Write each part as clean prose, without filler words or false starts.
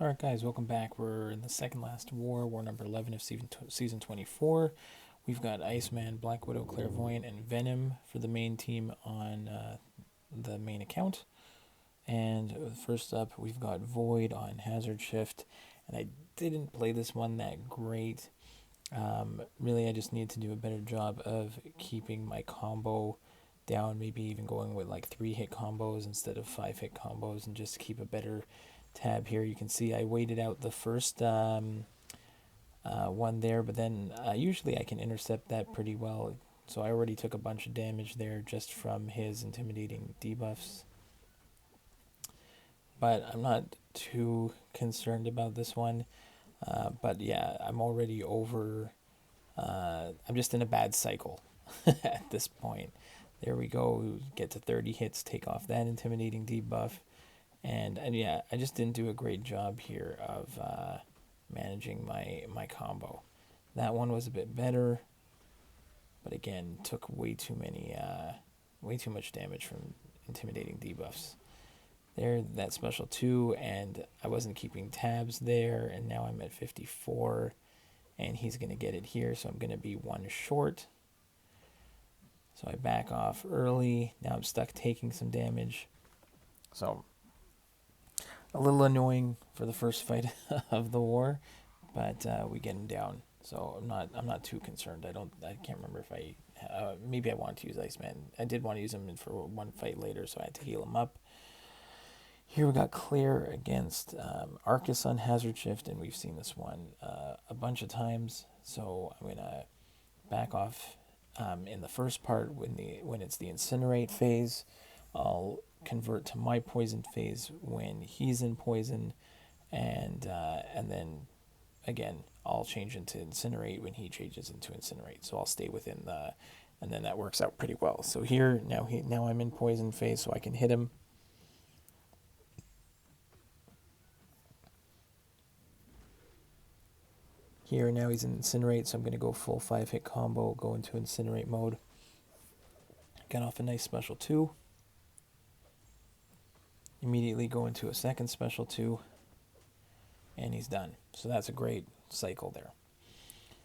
Alright guys, welcome back. We're in the second last war number 11 of season 24. We've got Iceman, Black Widow, Clairvoyant, and Venom for the main team on the main account. And first up, we've got Void on Hazard Shift. And I didn't play this one that great. Really, I just need to do a better job of keeping my combo down, maybe even going with like 3-hit combos instead of 5-hit combos, and just keep a better tab here. You can see I waited out the first one there, but then usually I can intercept that pretty well. So I already took a bunch of damage there just from his intimidating debuffs. But I'm not too concerned about this one. But yeah, I'm already over. I'm just in a bad cycle at this point. There we go. Get to 30 hits, take off that intimidating debuff. And yeah, I just didn't do a great job here of managing my combo. That one was a bit better, but again, took way too much damage from intimidating debuffs. There, that special 2, and I wasn't keeping tabs there, and now I'm at 54, and he's going to get it here, so I'm going to be one short. So I back off early. Now I'm stuck taking some damage. So a little annoying for the first fight of the war, but we get him down. So I'm not too concerned. I can't remember if maybe I want to use Iceman. I did want to use him for one fight later, so I had to heal him up. Here we got Claire against Arcus on Hazard Shift, and we've seen this one a bunch of times. So I'm gonna back off in the first part when it's the Incinerate phase. I'll convert to my poison phase when he's in poison, and then again I'll change into Incinerate when he changes into Incinerate. So I'll stay within and then that works out pretty well. So here now I'm in poison phase, so I can hit him. Here now he's in Incinerate, so I'm going to go full 5-hit combo, go into Incinerate mode. Get off a nice special 2. Immediately go into a second special 2. And he's done. So that's a great cycle there.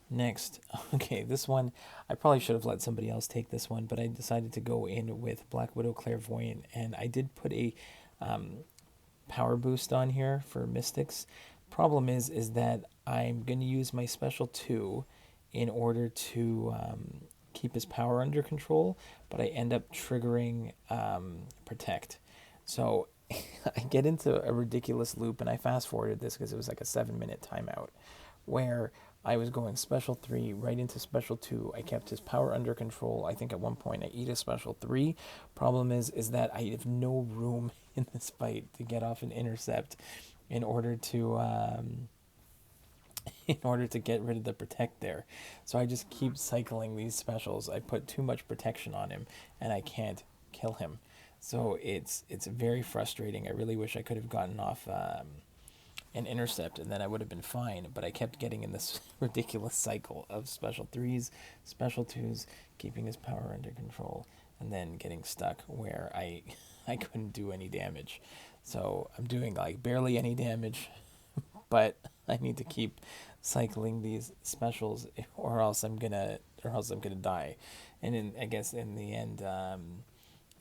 Next, okay, this one, I probably should have let somebody else take this one, but I decided to go in with Black Widow, Clairvoyant, and I did put a power boost on here for Mystics. Problem is that I'm going to use my special 2 in order to keep his power under control, but I end up triggering Protect. So I get into a ridiculous loop, and I fast forwarded this because it was like a 7-minute timeout where I was going special 3 right into special 2. I kept his power under control. I think at one point I eat a special 3. Problem is that I have no room in this fight to get off an intercept in order to get rid of the protect there. So I just keep cycling these specials. I put too much protection on him, and I can't kill him. So it's very frustrating. I really wish I could have gotten off an intercept, and then I would have been fine. But I kept getting in this ridiculous cycle of special 3s, special 2s, keeping his power under control, and then getting stuck where I couldn't do any damage. So I'm doing like barely any damage, but I need to keep cycling these specials, or else I'm gonna die. And I guess in the end,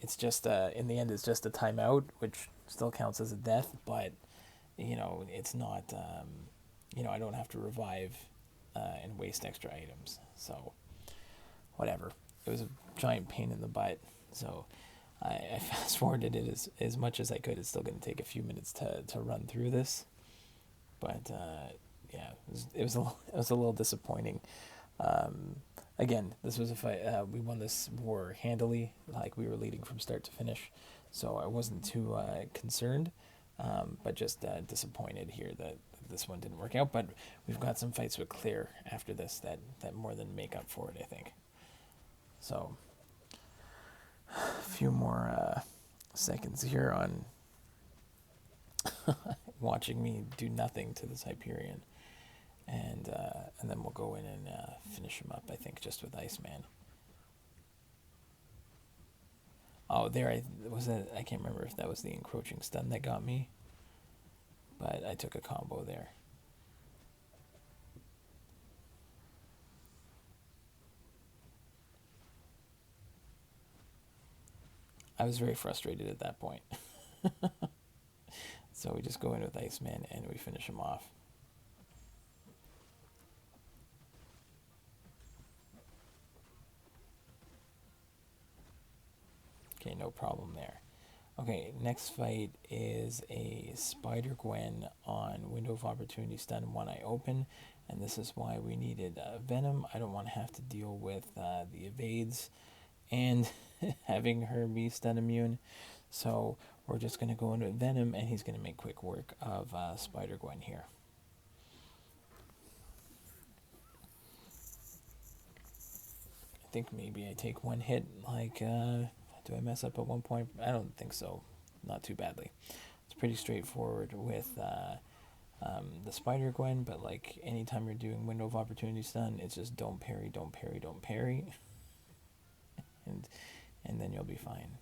it's just a timeout, which still counts as a death, but it's not. I don't have to revive and waste extra items. So whatever. It was a giant pain in the butt. So I fast forwarded it as much as I could. It's still going to take a few minutes to run through this, but yeah, it was a little disappointing. Again, this was a fight. We won this war handily, like we were leading from start to finish, so I wasn't too concerned, but just disappointed here that this one didn't work out. But we've got some fights with Clear after this that more than make up for it, I think. So a few more seconds here on watching me do nothing to this Hyperion, and then we'll go in and finish him up, I think, just with Iceman. Oh, there I can't remember if that was the encroaching stun that got me, but I took a combo there. I was very frustrated at that point. So we just go in with Iceman and we finish him off. Okay, no problem there. Okay, next fight is a Spider-Gwen on Window of Opportunity stun one I open, and this is why we needed Venom. I don't want to have to deal with the evades and having her be stun immune, so we're just going to go into Venom, and he's going to make quick work of Spider-Gwen here. I think maybe I take one hit, like, do I mess up at one point? I don't think so. Not too badly. It's pretty straightforward with the Spider-Gwen, but like anytime you're doing Window of Opportunity stun, it's just don't parry, don't parry, don't parry. and then you'll be fine.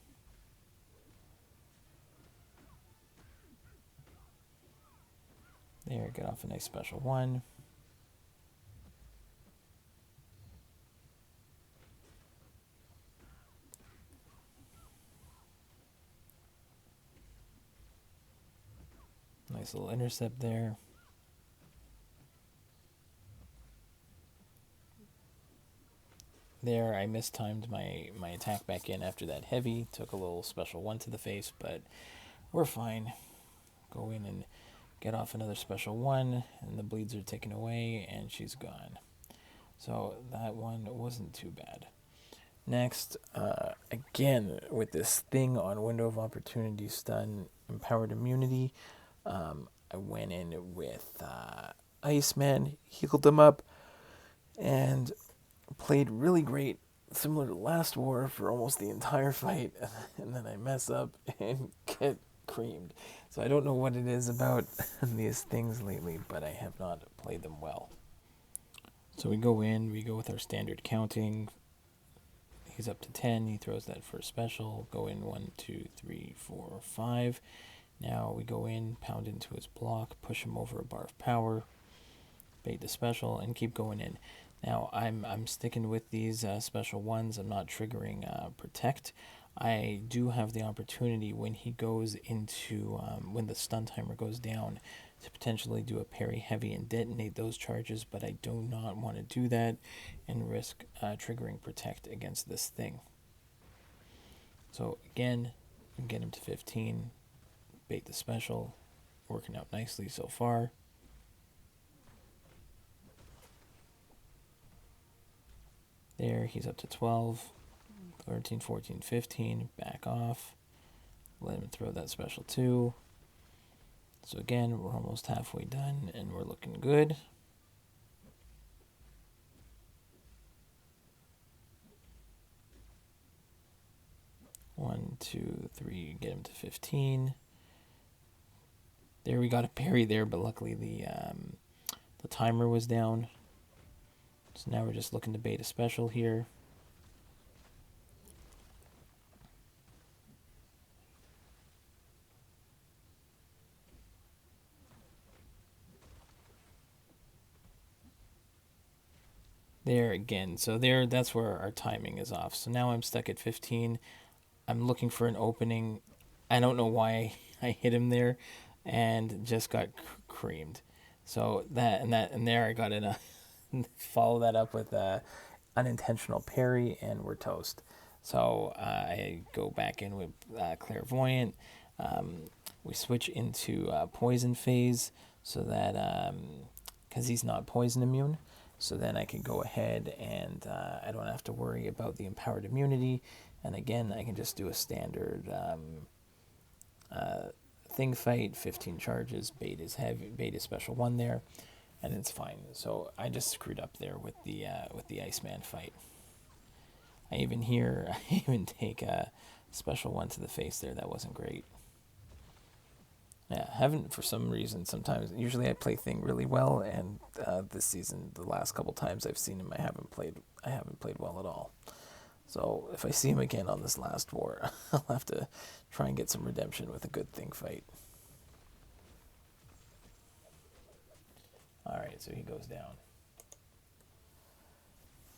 There, get off a nice special one. Nice little intercept there. There, I mistimed my attack back in after that heavy. Took a little special one to the face, but we're fine. Go in and get off another special one, and the bleeds are taken away, and she's gone. So that one wasn't too bad. Next, again, with this thing on Window of Opportunity stun, empowered immunity, I went in with Iceman, healed him up, and played really great, similar to last war, for almost the entire fight, and then I mess up and get creamed. So I don't know what it is about these things lately, but I have not played them well. So we go with our standard counting. He's up to 10, he throws that first special, go in 1, 2, 3, 4, 5. Now we go in, pound into his block, push him over a bar of power, bait the special, and keep going in. Now I'm sticking with these special ones. I'm not triggering protect. I do have the opportunity when he goes into when the stun timer goes down to potentially do a parry heavy and detonate those charges, but I do not want to do that and risk triggering protect against this thing. So again, get him to 15, bait the special, working out nicely so far. There, he's up to 12, 13, 14, 15, back off. Let him throw that special too. So again, we're almost halfway done and we're looking good. One, two, three, get him to 15. There, we got a parry there, but luckily the timer was down. So now we're just looking to bait a special here. There again. So there, that's where our timing is off. So now I'm stuck at 15. I'm looking for an opening. I don't know why I hit him there and just got creamed. So and there I got in a follow that up with a unintentional parry, and we're toast. So I go back in with Clairvoyant. We switch into Poison phase so that because he's not poison immune, so then I can go ahead and I don't have to worry about the empowered immunity. And again, I can just do a standard thing fight, 15 charges, bait is heavy, bait is special one there, and it's fine. So I just screwed up there with the Iceman fight. I even take a special one to the face there. That wasn't great. Yeah, haven't for some reason. Sometimes, usually I play Thing really well, and this season, the last couple times I've seen him, I haven't played well at all. So if I see him again on this last war, I'll have to try and get some redemption with a good Thing fight. Alright, so he goes down.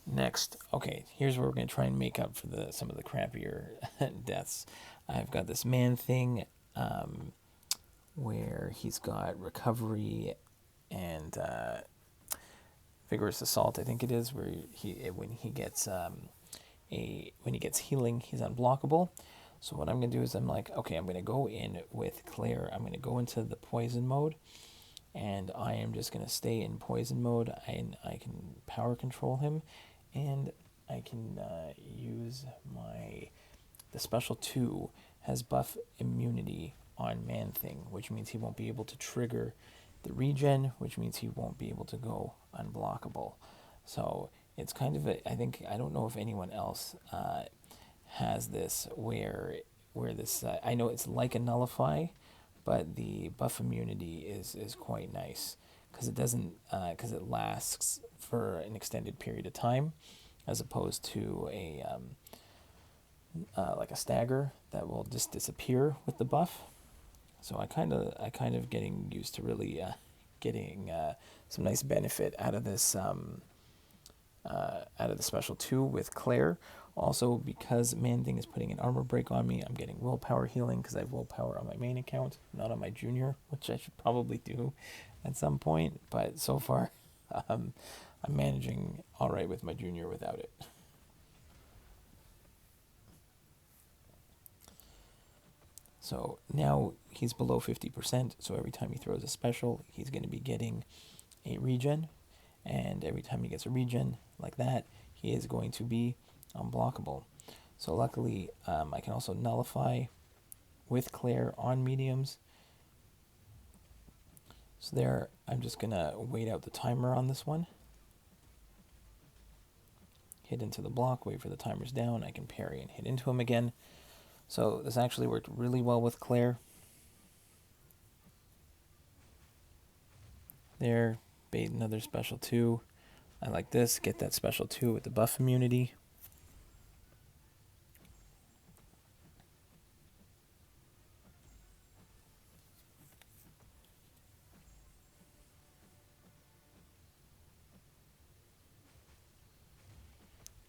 Next, okay, here's where we're going to try and make up for some of the crappier deaths. I've got this man thing where he's got recovery and vigorous assault, I think it is, where when he gets healing, he's unblockable. So what I'm going to do is I'm like, okay, I'm going to go in with Claire. I'm going to go into the poison mode, and I am just going to stay in poison mode. I can power control him, and I can use the special 2 has buff immunity on Man Thing, which means he won't be able to trigger the regen, which means he won't be able to go unblockable. So it's kind of I don't know if anyone else has this where this I know it's like a nullify, but the buff immunity is quite nice because it lasts for an extended period of time, as opposed to a like a stagger that will just disappear with the buff. So I kind of getting used to really getting some nice benefit out of this out of the special 2 with Claire. Also, because Man Thing is putting an armor break on me, I'm getting willpower healing because I have willpower on my main account, not on my junior, which I should probably do at some point. But so far, I'm managing all right with my junior without it. So now he's below 50%, so every time he throws a special, he's going to be getting a regen, and every time he gets a regen like that, he is going to be unblockable. So luckily, I can also nullify with Claire on mediums. So there, I'm just going to wait out the timer on this one. Hit into the block, wait for the timers down, I can parry and hit into him again. So this actually worked really well with Claire. There, bait another special 2. I like this, get that special 2 with the buff immunity.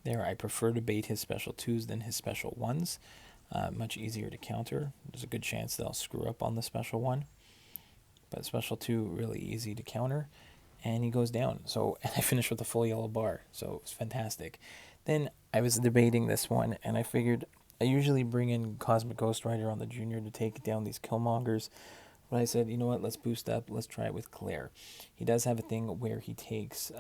There, I prefer to bait his special 2s than his special 1s. Much easier to counter. There's a good chance that I'll screw up on the special 1. But special 2, really easy to counter. And he goes down. So, and I finished with a full yellow bar. So it's fantastic. Then I was debating this one, and I figured I usually bring in Cosmic Ghost Rider on the junior to take down these Killmongers. But I said, you know what, let's boost up. Let's try it with Claire. He does have a thing where he takes...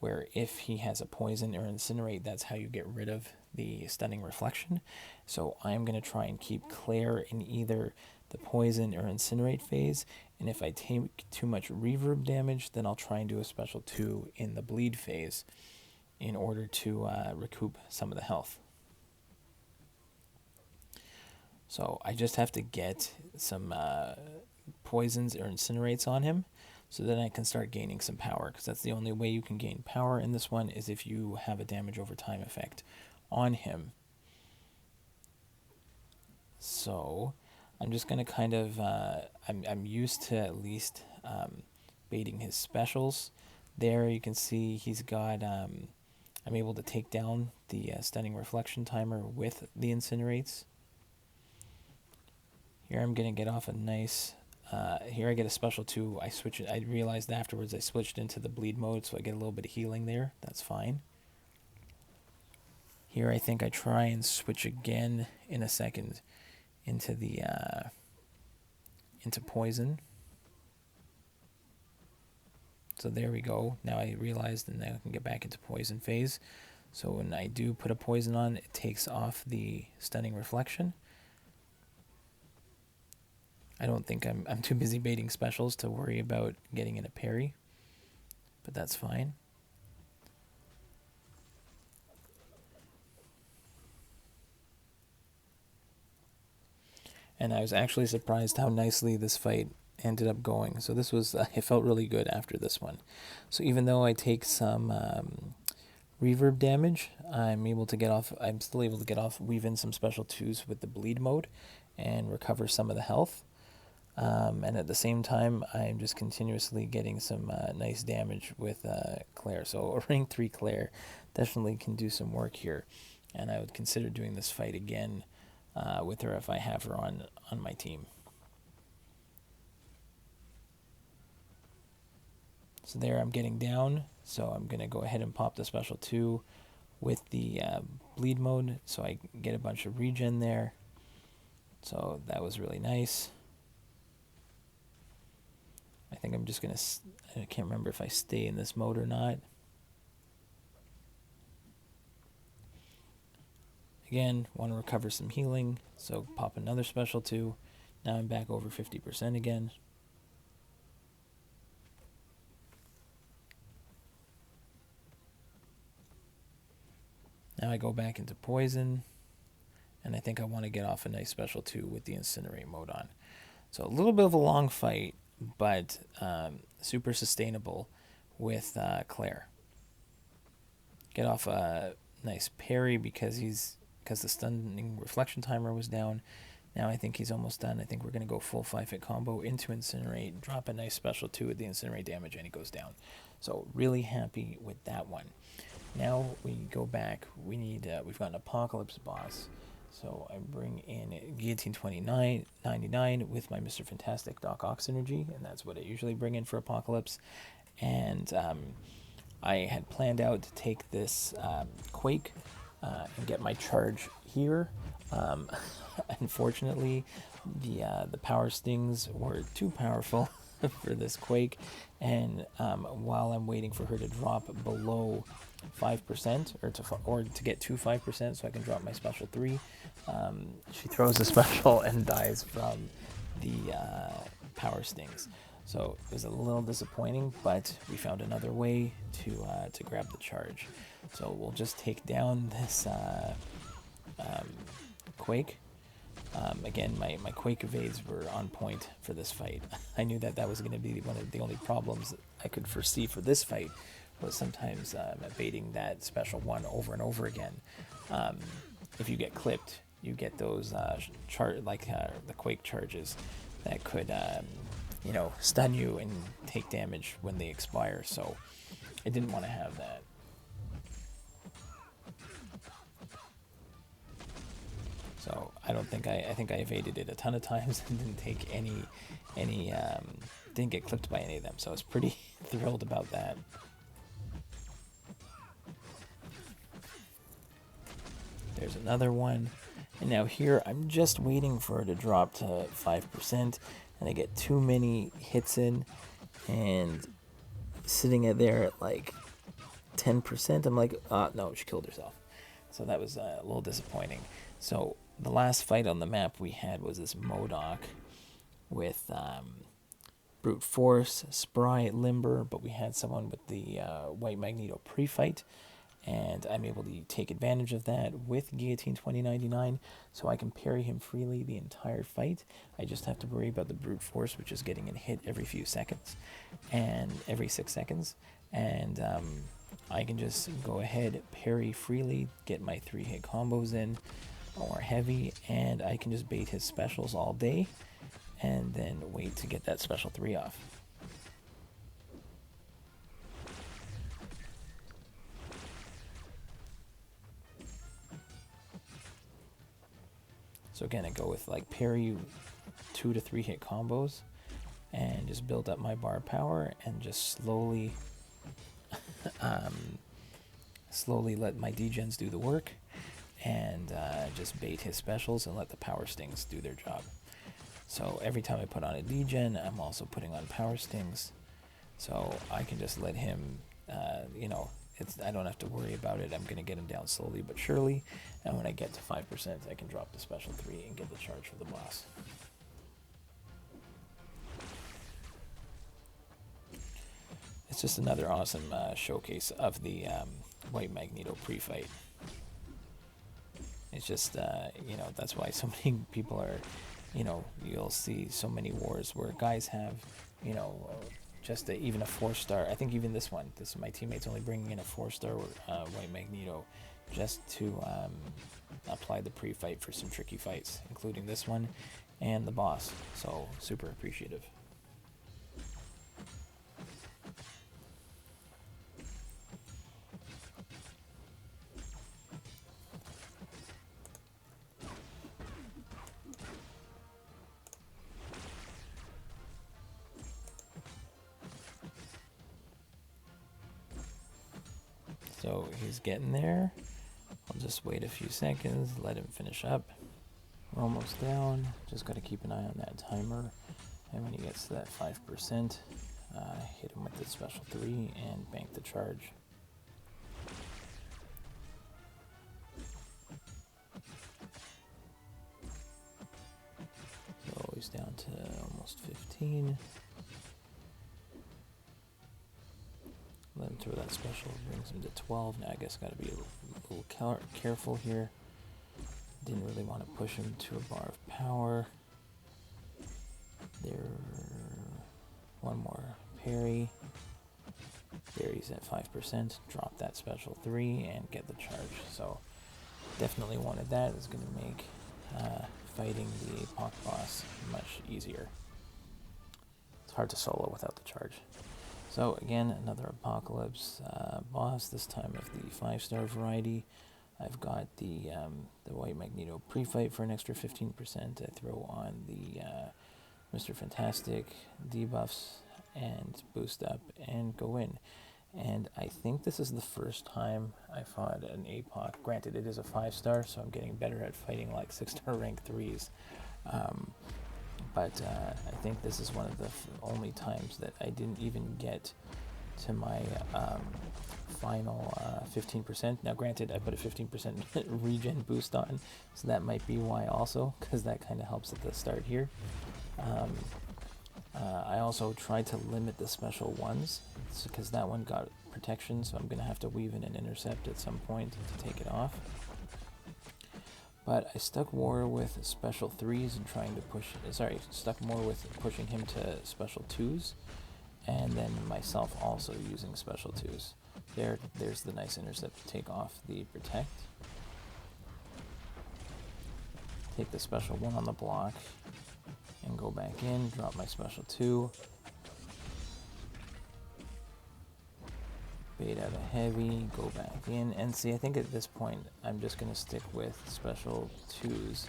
where if he has a poison or incinerate, that's how you get rid of the stunning reflection. So I'm going to try and keep Claire in either the poison or incinerate phase, and if I take too much reverb damage, then I'll try and do a special 2 in the bleed phase in order to recoup some of the health. So I just have to get some poisons or incinerates on him, so then I can start gaining some power, because that's the only way you can gain power in this one, is if you have a damage over time effect on him. So I'm just going to kind of, I'm used to at least baiting his specials. There you can see he's got, I'm able to take down the stunning reflection timer with the incinerates. Here I'm going to get off a nice... here I get a special 2. I realized afterwards I switched into the bleed mode, so I get a little bit of healing there. That's fine. Here I think I try and switch again in a second into the into poison. So there we go. Now I realized, and now I can get back into poison phase. So when I do put a poison on, it takes off the stunning reflection. I don't think I'm too busy baiting specials to worry about getting in a parry, but that's fine. And I was actually surprised how nicely this fight ended up going. So this was, it felt really good after this one. So even though I take some reverb damage, I'm still able to get off, weave in some special 2s with the bleed mode and recover some of the health. And at the same time, I'm just continuously getting some nice damage with Claire. So a rank 3 Claire definitely can do some work here. And I would consider doing this fight again with her if I have her on my team. So there I'm getting down. So I'm going to go ahead and pop the special 2 with the bleed mode. So I get a bunch of regen there. So that was really nice. I think I'm just going to, I can't remember if I stay in this mode or not. Again, want to recover some healing, so pop another special 2. Now I'm back over 50% again. Now I go back into poison, and I think I want to get off a nice special 2 with the incinerate mode on. So a little bit of a long fight, but super sustainable with Claire. Get off a nice parry because the stunning reflection timer was down. Now I think he's almost done. I think we're going to go full 5-hit combo into incinerate, drop a nice special 2 with the incinerate damage, and he goes down. So really happy with that one. Now we go back. We've got an Apocalypse boss. So I bring in BWCV with my Mr. Fantastic Doc Ock synergy, and that's what I usually bring in for Apocalypse. And I had planned out to take this Quake and get my charge here. Unfortunately, the power stings were too powerful for this Quake, and while I'm waiting for her to drop below 5% or to get to 5% so I can drop my special 3, she throws the special and dies from the power stings. So it was a little disappointing, but we found another way to grab the charge. So we'll just take down this Quake. Again, my Quake evades were on point for this fight. I knew that was going to be one of the only problems I could foresee for this fight, was sometimes evading that special 1 over and over again. If you get clipped, you get those the Quake charges that could stun you and take damage when they expire. So I didn't want to have that. So I think I evaded it a ton of times and didn't take didn't get clipped by any of them. So I was pretty thrilled about that. There's another one. And now here I'm just waiting for it to drop to 5%, and I get too many hits in, and sitting there at like 10%, I'm like, no, she killed herself. So that was a little disappointing. So the last fight on the map we had was this Modoc with Brute Force, Spry, Limber, but we had someone with the White Magneto pre-fight, and I'm able to take advantage of that with BWCV so I can parry him freely the entire fight. I just have to worry about the Brute Force, which is getting a hit every few seconds, and every 6 seconds, and I can just go ahead, parry freely, get my 3-hit combos in, or heavy, and I can just bait his specials all day, and then wait to get that special 3 off. So again, I go with like parry 2 to 3 hit combos, and just build up my bar power, and just slowly let my degens do the work, and just bait his specials and let the power stings do their job. So every time I put on a degen, I'm also putting on power stings, so I can just let him, I don't have to worry about it. I'm going to get him down slowly but surely, and when I get to 5%, I can drop the special 3 and get the charge for the boss. It's just another awesome showcase of the White Magneto pre-fight. It's just, that's why so many people are, you'll see so many wars where guys have, even a 4-star. I think even this one, my teammate's only bringing in a 4-star White Magneto just to apply the pre-fight for some tricky fights, including this one and the boss. So super appreciative. So he's getting there. I'll just wait a few seconds, let him finish up. We're almost down. Just got to keep an eye on that timer. And when he gets to that 5%, hit him with the special 3 and bank the charge. So he's down to almost 15. Let him throw that special, brings him to 12. Now I guess got to be a little careful here. Didn't really want to push him to a bar of power. There, one more parry. There he's at 5%. Drop that special 3 and get the charge. So definitely wanted that. It's going to make fighting the APOC boss much easier. It's hard to solo without the charge. So again, another Apocalypse boss, this time of the 5-star variety. I've got the White Magneto pre-fight for an extra 15%. I throw on the Mr. Fantastic debuffs and boost up and go in. And I think this is the first time I fought an APOC. Granted, it is a 5-star, so I'm getting better at fighting like 6-star rank 3s. But I think this is one of the only times that I didn't even get to my final 15%. Now granted, I put a 15% regen boost on, so that might be why also, because that kind of helps at the start here. I also tried to limit the special ones, because that one got protection, so I'm going to have to weave in an intercept at some point to take it off. But I stuck more with special 3s and trying to push, stuck more with pushing him to special 2s, and then myself also using special 2s. There's the nice intercept to take off the protect. Take the special 1 on the block and go back in, drop my special 2. Bait out a heavy, go back in, and see, I think at this point I'm just going to stick with special 2s.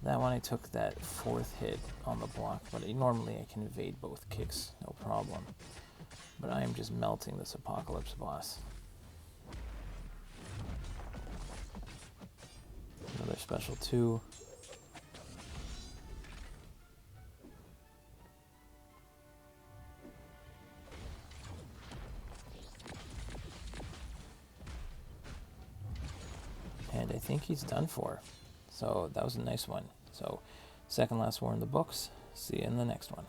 That one I took that 4th hit on the block, but normally I can evade both kicks, no problem. But I am just melting this Apocalypse boss. Another special 2. And I think he's done for. So that was a nice one. So second last war in the books. See you in the next one.